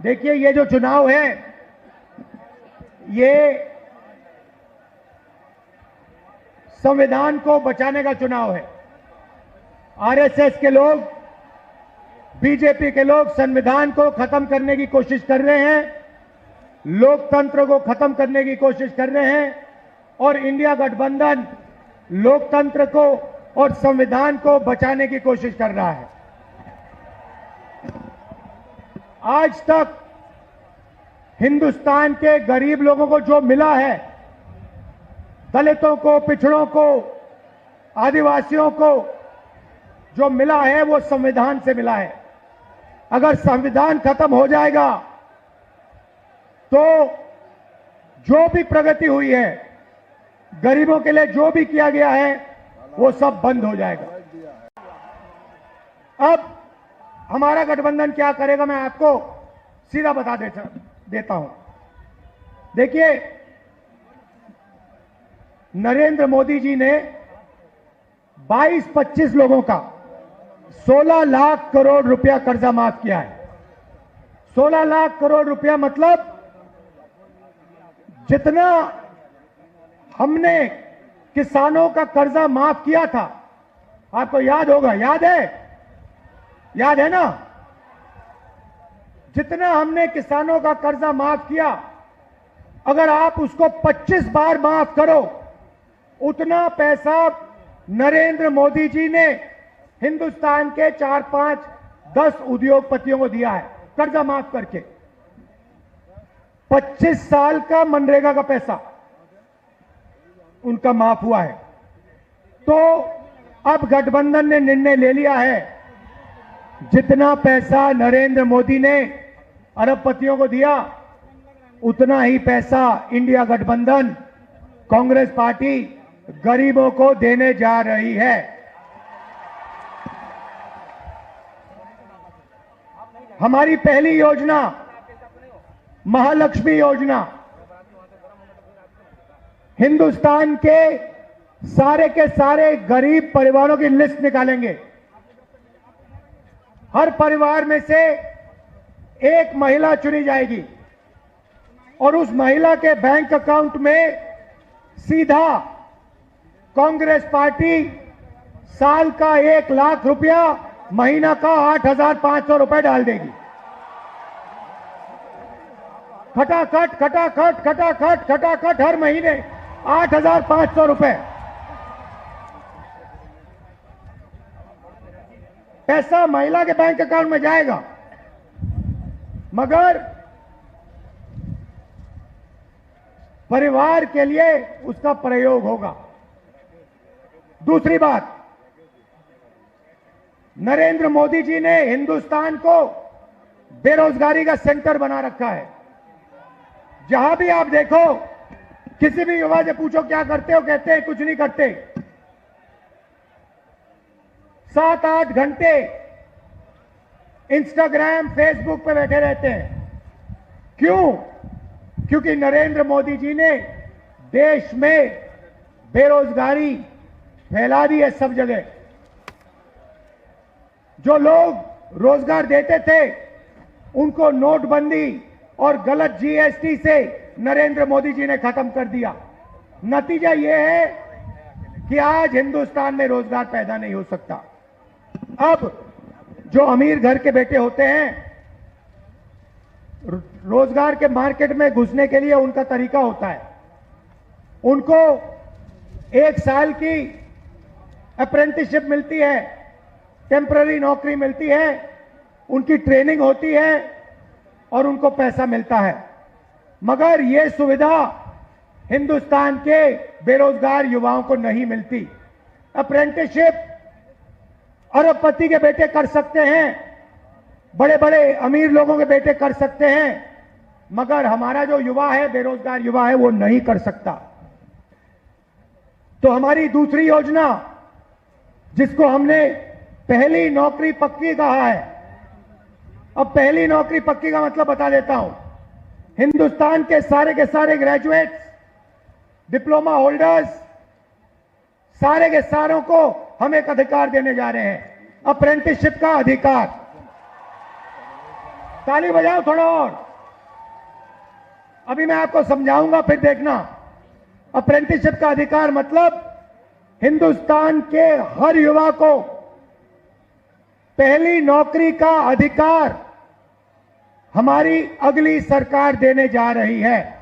देखिए, ये जो चुनाव है ये संविधान को बचाने का चुनाव है। आरएसएस के लोग, बीजेपी के लोग संविधान को खत्म करने की कोशिश कर रहे हैं, लोकतंत्र को खत्म करने की कोशिश कर रहे हैं और इंडिया गठबंधन लोकतंत्र को और संविधान को बचाने की कोशिश कर रहा है। आज तक हिंदुस्तान के गरीब लोगों को जो मिला है, दलितों को, पिछड़ों को, आदिवासियों को जो मिला है वो संविधान से मिला है। अगर संविधान खत्म हो जाएगा तो जो भी प्रगति हुई है, गरीबों के लिए जो भी किया गया है वो सब बंद हो जाएगा। अब हमारा गठबंधन क्या करेगा मैं आपको सीधा बता देता हूं। देखिए, नरेंद्र मोदी जी ने 22-25 लोगों का 16 लाख करोड़ रुपया कर्जा माफ किया है। 16 लाख करोड़ रुपया मतलब जितना हमने किसानों का कर्जा माफ किया था, आपको याद होगा, याद है ना? जितना हमने किसानों का कर्जा माफ किया, अगर आप उसको 25 बार माफ करो, उतना पैसा नरेंद्र मोदी जी ने हिंदुस्तान के 4, 5, 10 उद्योगपतियों को दिया है कर्जा माफ करके। 25 साल का मनरेगा का पैसा उनका माफ हुआ है। तो अब गठबंधन ने निर्णय ले लिया है, जितना पैसा नरेंद्र मोदी ने अरबपतियों को दिया, उतना ही पैसा इंडिया गठबंधन, कांग्रेस पार्टी गरीबों को देने जा रही है। हमारी पहली योजना महालक्ष्मी योजना, हिंदुस्तान के सारे गरीब परिवारों की लिस्ट निकालेंगे। हर परिवार में से एक महिला चुनी जाएगी और उस महिला के बैंक अकाउंट में सीधा कांग्रेस पार्टी साल का 1 लाख रुपया, महीना का 8,500 रुपए डाल देगी। खटाखट खटाखट खटाखट खटाखट हर महीने 8,500 रुपए पैसा महिला के बैंक अकाउंट में जाएगा, मगर परिवार के लिए उसका प्रयोग होगा। दूसरी बात, नरेंद्र मोदी जी ने हिंदुस्तान को बेरोजगारी का सेंटर बना रखा है। जहां भी आप देखो, किसी भी युवा से पूछो क्या करते हो, कहते हैं कुछ नहीं करते। 7-8 घंटे इंस्टाग्राम, फेसबुक पे बैठे रहते हैं। क्यों? क्योंकि नरेंद्र मोदी जी ने देश में बेरोजगारी फैला दी है सब जगह। जो लोग रोजगार देते थे उनको नोटबंदी और गलत जीएसटी से नरेंद्र मोदी जी ने खत्म कर दिया। नतीजा यह है कि आज हिंदुस्तान में रोजगार पैदा नहीं हो सकता। अब जो अमीर घर के बेटे होते हैं, रोजगार के मार्केट में घुसने के लिए उनका तरीका होता है, उनको 1 साल की अप्रेंटिसशिप मिलती है, टेम्पररी नौकरी मिलती है, उनकी ट्रेनिंग होती है और उनको पैसा मिलता है। मगर यह सुविधा हिंदुस्तान के बेरोजगार युवाओं को नहीं मिलती। अप्रेंटिसशिप अरबपति के बेटे कर सकते हैं, बड़े बड़े अमीर लोगों के बेटे कर सकते हैं, मगर हमारा जो युवा है, बेरोजगार युवा है, वो नहीं कर सकता। तो हमारी दूसरी योजना, जिसको हमने पहली नौकरी पक्की कहा है, अब पहली नौकरी पक्की का मतलब बता देता हूं। हिंदुस्तान के सारे ग्रेजुएट्स, डिप्लोमा होल्डर्स, सारे के सारों को हम एक अधिकार देने जा रहे हैं, अप्रेंटिसशिप का अधिकार। ताली बजाओ थोड़ा और। अभी मैं आपको समझाऊंगा, फिर देखना। अप्रेंटिसशिप का अधिकार मतलब हिंदुस्तान के हर युवा को पहली नौकरी का अधिकार हमारी अगली सरकार देने जा रही है।